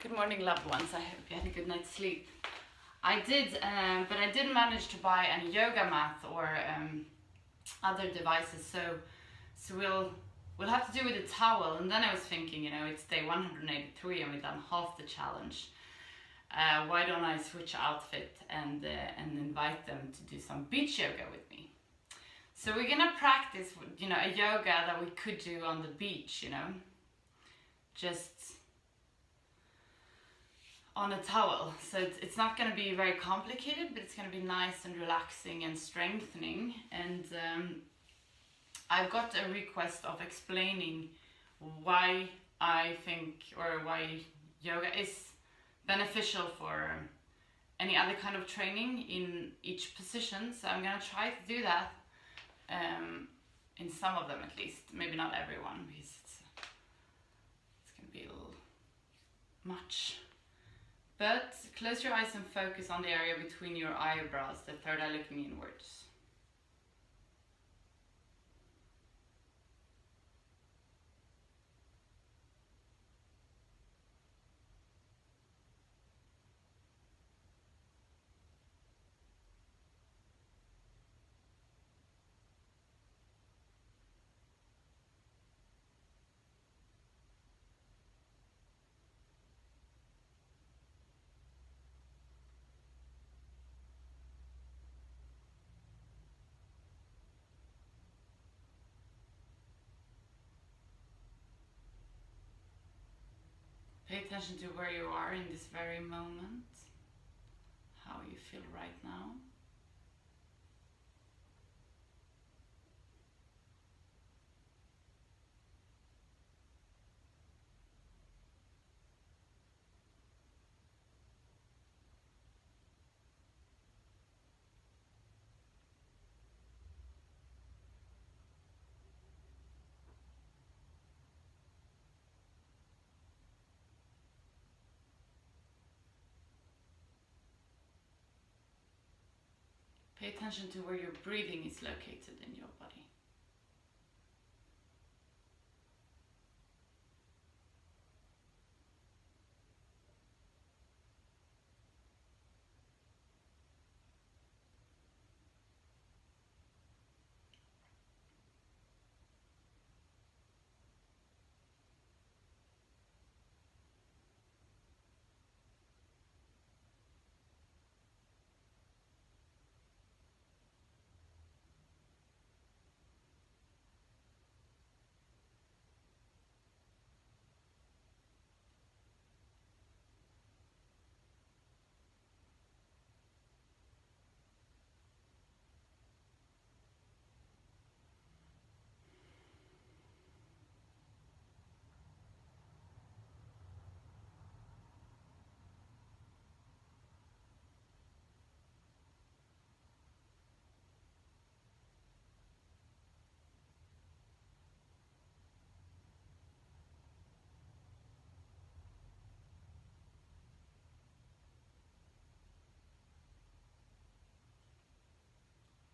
Good morning, loved ones. I hope you had a good night's sleep. I did, but I didn't manage to buy any yoga mat or other devices. So we'll have to do with a towel. And then I was thinking, it's day 183 and we've done half the challenge. Why don't I switch outfit and invite them to do some beach yoga with me? So we're gonna practice, a yoga that we could do on the beach, just on a towel. So it's not going to be very complicated, but it's going to be nice and relaxing and strengthening. And I've got a request of explaining why I think, or why yoga is beneficial for any other kind of training in each position. So I'm going to try to do that in some of them at least. Maybe not everyone, because it's going to be a little much. But close your eyes and focus on the area between your eyebrows, the third eye looking inwards. Pay attention to where you are in this very moment, how you feel right now. Pay attention to where your breathing is located in your body.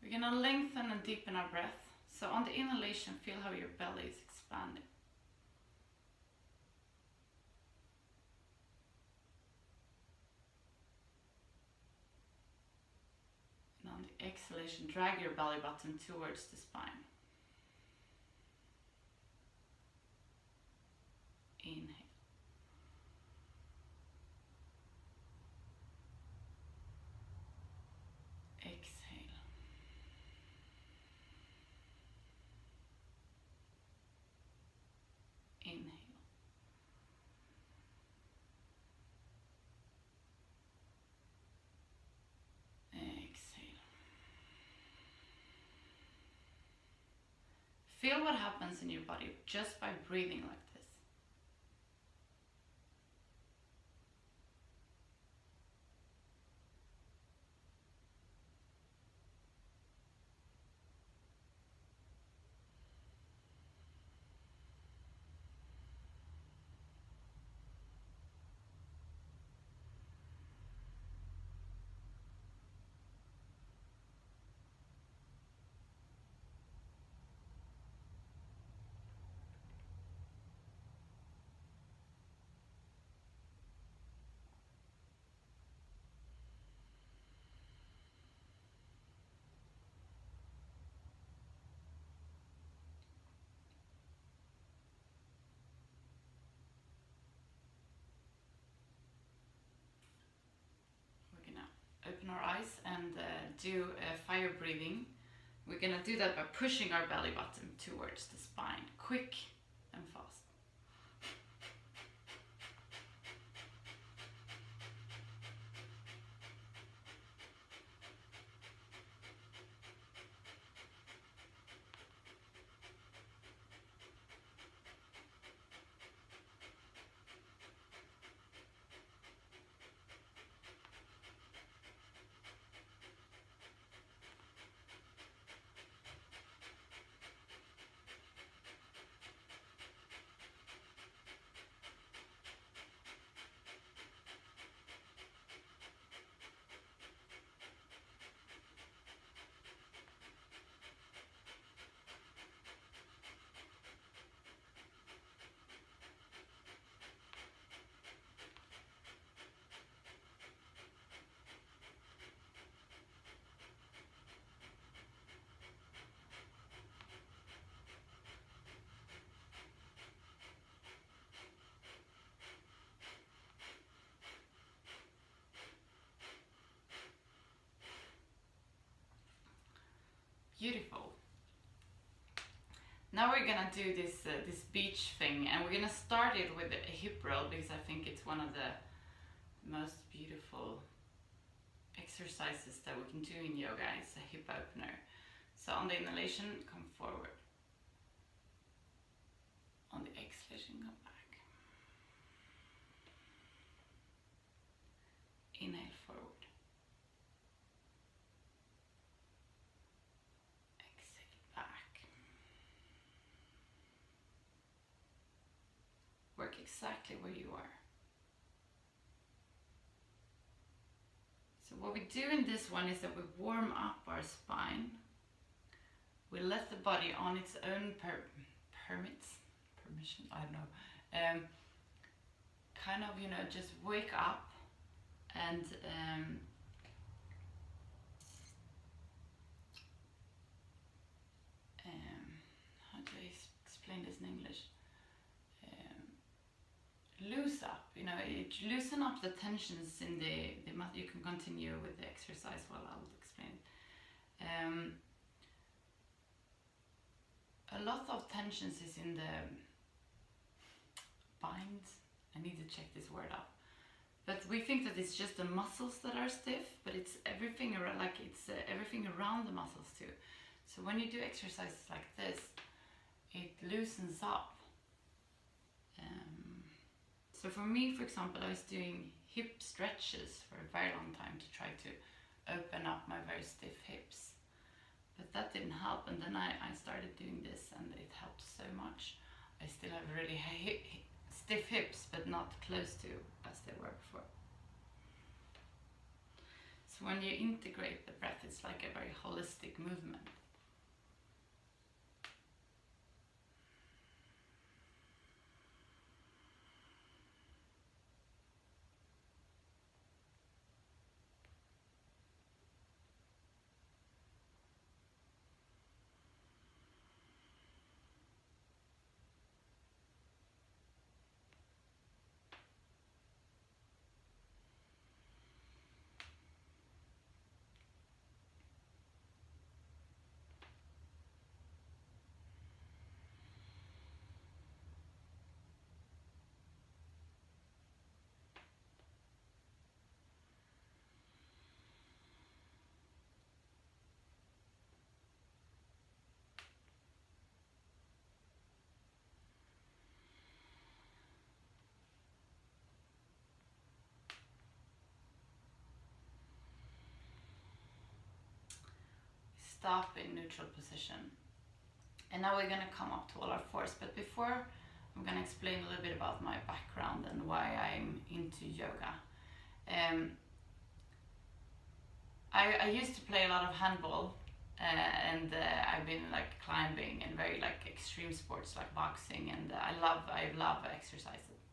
We're going to lengthen and deepen our breath. So on the inhalation, feel how your belly is expanding. And on the exhalation, drag your belly button towards the spine. Inhale. Exhale. Inhale. Exhale. Feel what happens in your body just by breathing like this. exercise and do fire breathing. We're gonna do that by pushing our belly button towards the spine, quick and fast. Beautiful. Now we're gonna do this this beach thing, and we're gonna start it with a hip roll because I think it's one of the most beautiful exercises that we can do in yoga. It's a hip opener. So on the inhalation, come forward. On the exhalation, come back. Inhale forward. Work exactly where you are. So what we do in this one is that we warm up our spine. We let the body on its own permission, I don't know, kind of, you know, just wake up and how do I explain this in English? Loose up, you know, loosen up the tensions in the muscle. You can continue with the exercise while I'll explain. A lot of tensions is in the binds. I need to check this word out. But we think that it's just the muscles that are stiff, but it's everything around, like it's everything around the muscles too. So when you do exercises like this, it loosens up. So for me, for example, I was doing hip stretches for a very long time to try to open up my very stiff hips. But that didn't help, and then I started doing this and it helped so much. I still have really stiff hips, but not close to as they were before. So when you integrate the breath, it's like a very holistic movement. Stop in neutral position. And now we're going to come up to all our fours. But before, I'm going to explain a little bit about my background and why I'm into yoga. I used to play a lot of handball, and I've been like climbing and very like extreme sports like boxing, and I love exercises,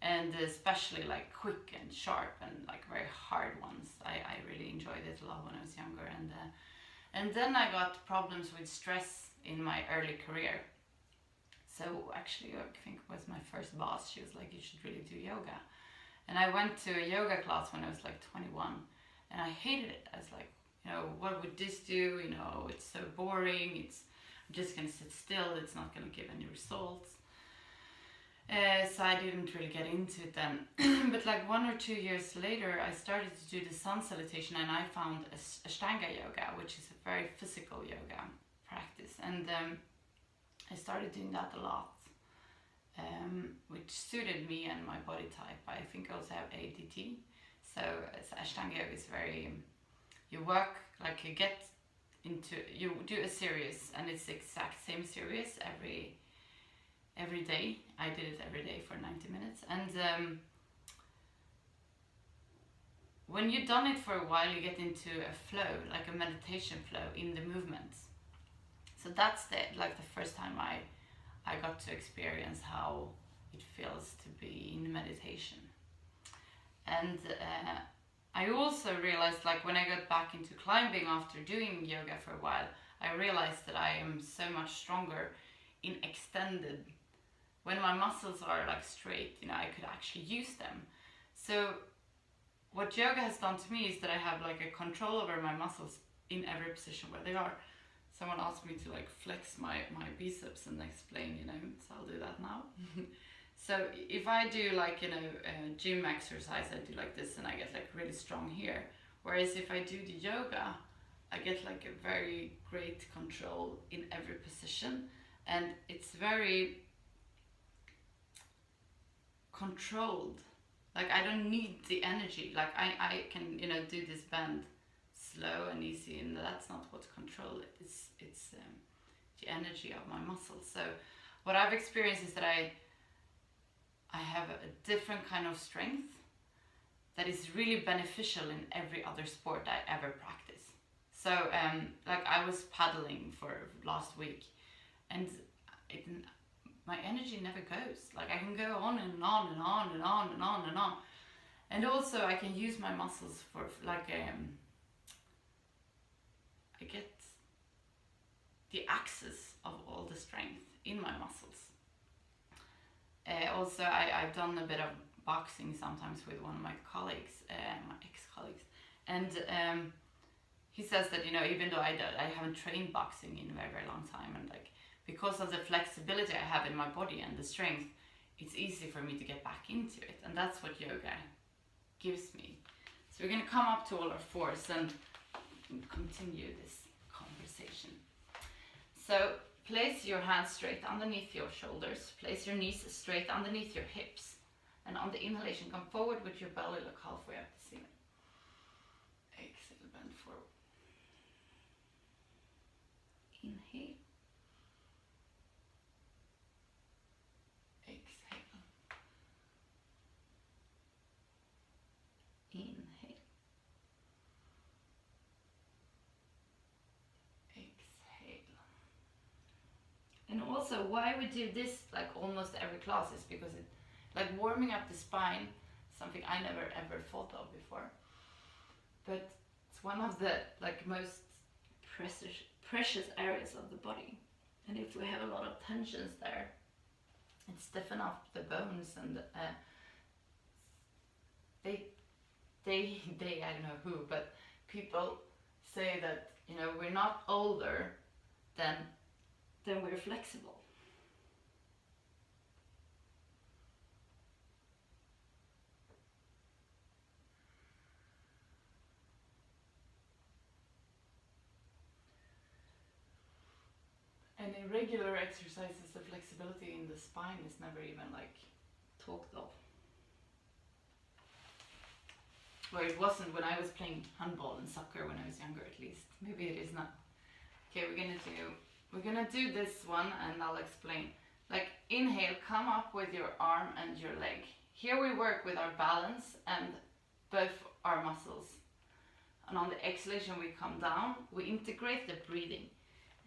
and especially like quick and sharp and like very hard ones. I really enjoyed it a lot when I was younger, and then I got problems with stress in my early career. So actually, I think it was my first boss. She was like, "You should really do yoga." And I went to a yoga class when I was like 21. and I hated it. I was like, you know, what would this do? You know, it's so boring. I'm just gonna sit still. It's not gonna give any results. So I didn't really get into it then. But like 1 or 2 years later, I started to do the sun salutation, and I found Ashtanga yoga, which is a very physical yoga practice. And I started doing that a lot, which suited me and my body type. I think I also have ADT. So Ashtanga yoga is very, you work, like you get into, you do a series, and it's the exact same series every day. I did it every day for 90 minutes. And when you've done it for a while, you get into a flow, like a meditation flow in the movements. So that's the first time I got to experience how it feels to be in meditation. And I also realized, like when I got back into climbing after doing yoga for a while, I realized that I am so much stronger in extended. When my muscles are like straight, you know, I could actually use them. So what yoga has done to me is that I have like a control over my muscles in every position where they are. Someone asked me to like flex my biceps and explain, you know, so I'll do that now. So if I do like, you know, a gym exercise, I do like this and I get like really strong here. Whereas if I do the yoga, I get like a very great control in every position, and it's very controlled. Like I don't need the energy. Like I can, you know, do this bend slow and easy, and that's not what control it. It's the energy of my muscles. So what I've experienced is that I have a different kind of strength that is really beneficial in every other sport I ever practice. So like I was paddling for last week, and my energy never goes. Like I can go on and on and on and on and on and on. And also I can use my muscles for like I get the access of all the strength in my muscles. Also I've done a bit of boxing sometimes with one of my colleagues, my ex-colleagues, and he says that, you know, even though I haven't trained boxing in a very, very long time, and like because of the flexibility I have in my body and the strength, it's easy for me to get back into it, and that's what yoga gives me. So we're going to come up to all our fours and continue this conversation. So place your hands straight underneath your shoulders, place your knees straight underneath your hips, and on the inhalation come forward with your belly, look halfway up the ceiling. Exhale, bend forward. Inhale. Exhale. Inhale. Exhale. And also why we do this like almost every class is because it, like warming up the spine, something I never ever thought of before. But it's one of the like most precious areas of the body. And if we have a lot of tensions there, it stiffen up the bones, and they I don't know who, but people say that, you know, we're not older than we're flexible. And in regular exercises, the flexibility in the spine is never even like talked of. Where it wasn't when I was playing handball and soccer when I was younger, at least. Maybe it is now. Okay, we're gonna do this one, and I'll explain. Like inhale, come up with your arm and your leg. Here we work with our balance and both our muscles. And on the exhalation we come down, we integrate the breathing,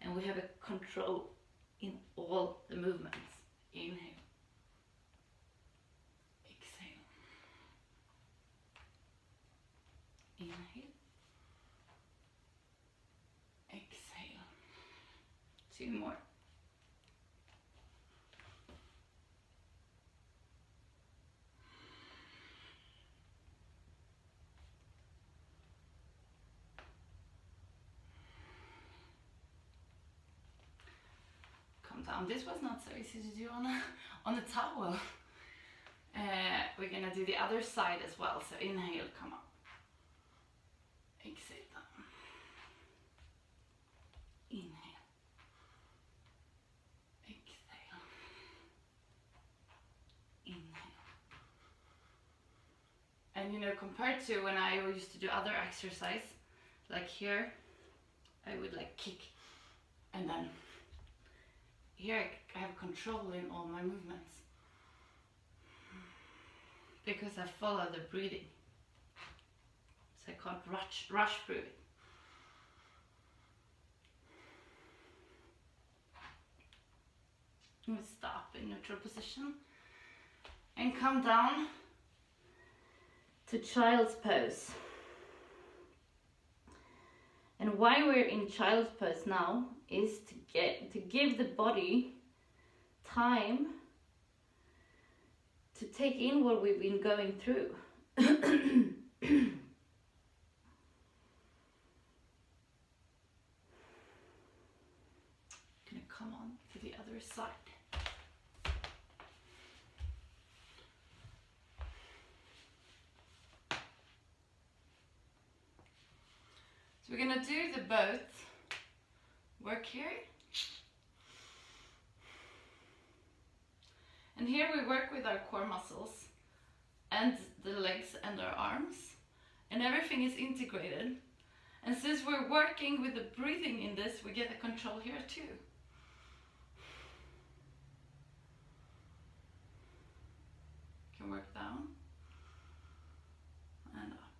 and we have a control in all the movements. Inhale. Exhale. Inhale. Exhale. 2 more. down. This was not so easy to do on a towel. We're gonna do the other side as well. So inhale, come up. Exhale down. Inhale. Exhale. Inhale. And you know, compared to when I used to do other exercise, like here, I would like kick, and then here I have control in all my movements because I follow the breathing, so I can't rush through it. We stop in neutral position and come down to child's pose. And why we're in child's pose now is to give the body time to take in what we've been going through. Gonna come on to the other side. So we're gonna do the both work here. And here we work with our core muscles and the legs and our arms, and everything is integrated. And since we're working with the breathing in this, we get the control here too. Can work down and up.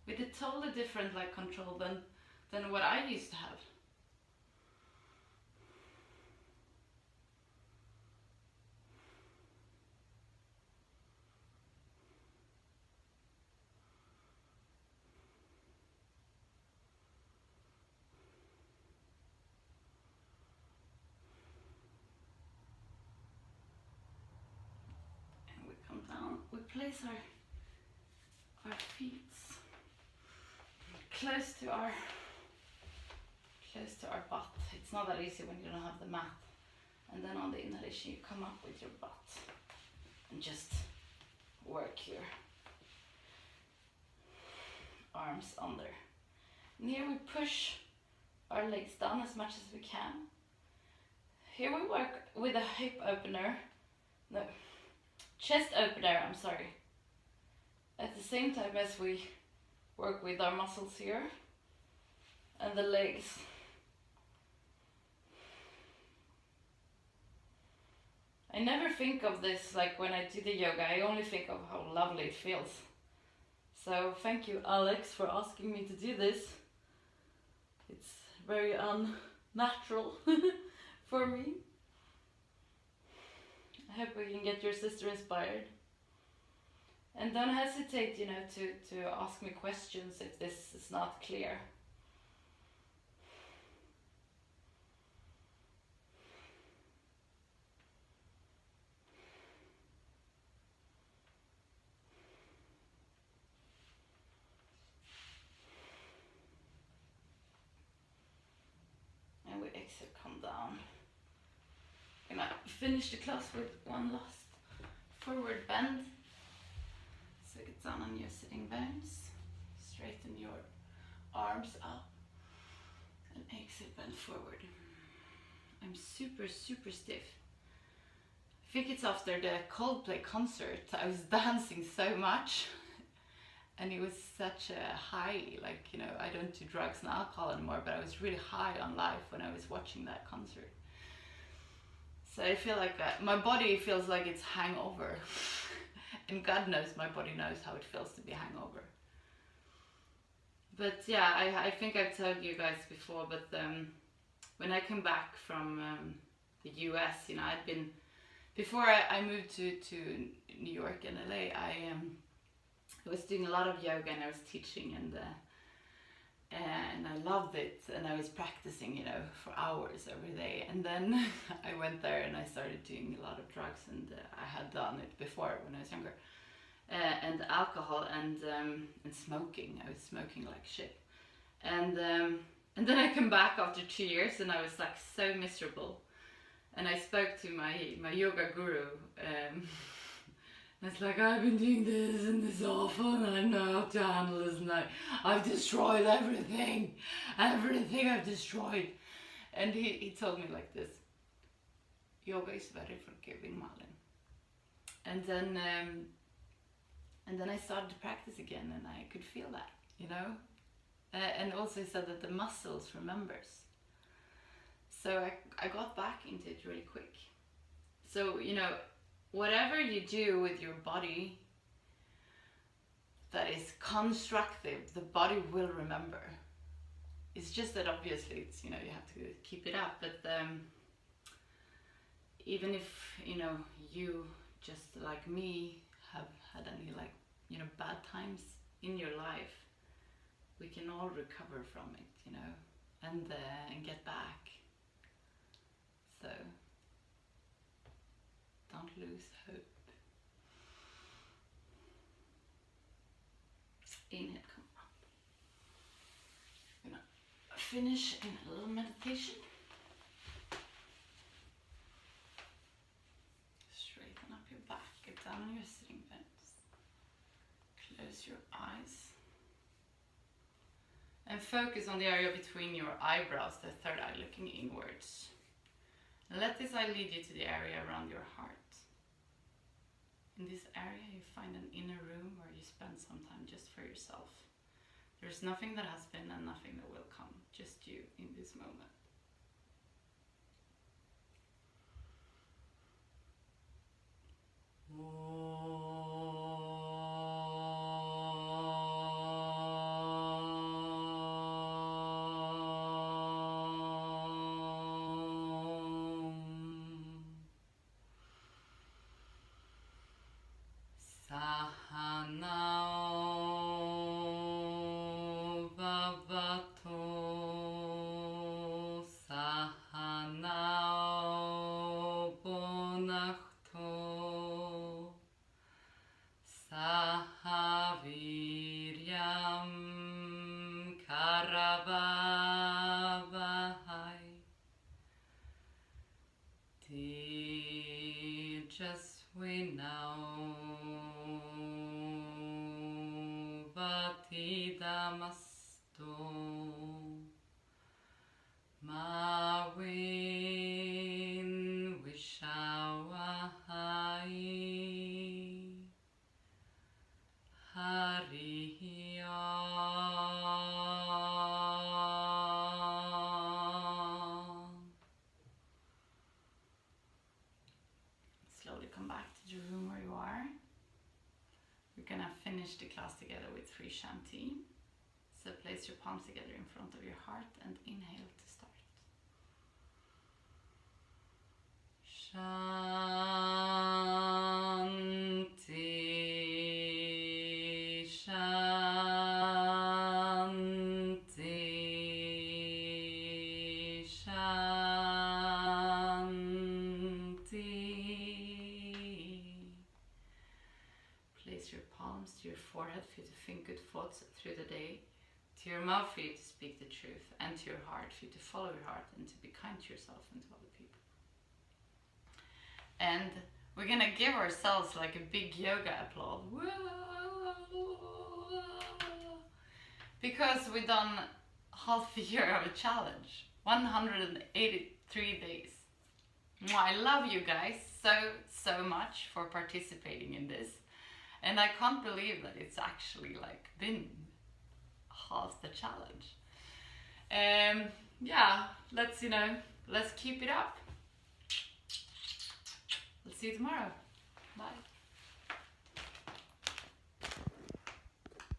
With a totally different like control than what I used to have. And we come down, we place our feet close to our butt. It's not that easy when you don't have the mat. And then on the inhalation you come up with your butt and just work your arms under. And here we push our legs down as much as we can. Here we work with a hip opener, no, chest opener, I'm sorry. At the same time as we work with our muscles here and the legs. I never think of this like when I do the yoga, I only think of how lovely it feels. So thank you, Alex, for asking me to do this. It's very unnatural for me. I hope we can get your sister inspired. And don't hesitate, you know, to ask me questions if this is not clear. And we exhale, come down. I'm gonna finish the class with one last forward bend. So get down on your sitting bones, straighten your arms up, and exhale, bend forward. I'm super stiff. I think it's after the Coldplay concert. I was dancing so much, and it was such a high, like, you know, I don't do drugs and alcohol anymore, but I was really high on life when I was watching that concert. So I feel like that, my body feels like it's hangover. And God knows my body knows how it feels to be hangover. But yeah, I think I've told you guys before, but when I came back from the US, you know, I'd been, before I moved to New York and LA, I was doing a lot of yoga and I was teaching, and I loved it, and I was practicing, you know, for hours every day. And then I went there and I started doing a lot of drugs, and I had done it before when I was younger, and alcohol and smoking. I was smoking like shit, and And then I come back after 2 years and I was like so miserable. And I spoke to my yoga guru. And it's like, I've been doing this and this awful and I know how to handle this and I've destroyed everything. Everything I've destroyed. And he told me like this: yoga is very forgiving, Malin. And then I started to practice again and I could feel that, you know. And also he said that the muscles remembers. So I got back into it really quick. So, you know, whatever you do with your body that is constructive, the body will remember. It's just that obviously it's, you know, you have to keep it up. But even if, you know, you just like me have had any, like, you know, bad times in your life, we can all recover from it, you know, and get back. So don't lose hope. Inhale, come up. I'm gonna finish in a little meditation. Straighten up your back, get down on your sitting bones. Close your eyes. And focus on the area between your eyebrows, the third eye, looking inwards. And let this eye lead you to the area around your heart. In this area you find an inner room where you spend some time just for yourself. There's nothing that has been and nothing that will come, just you in this moment. Sahanao Vavato Sahanao Bonachto Sahaviryam Karavavahai Tejasvinao Vatidamasto Mawin Vishawahai Hariyam. Slowly come back to the room where you are. We're gonna finish the class together with 3 Shanti. So place your palms together in front of your heart and inhale to start. Shanti, Shanti, Shanti. Place your palms to your forehead for you to think good thoughts through the day, to your mouth for you to speak the truth, and to your heart for you to follow your heart and to be kind to yourself and to other people. And we're gonna give ourselves like a big yoga applause. Because we've done half a year of a challenge, 183 days. I love you guys so much for participating in this. And I can't believe that it's actually like been half the challenge. Yeah, let's keep it up. Let's see you tomorrow. Bye.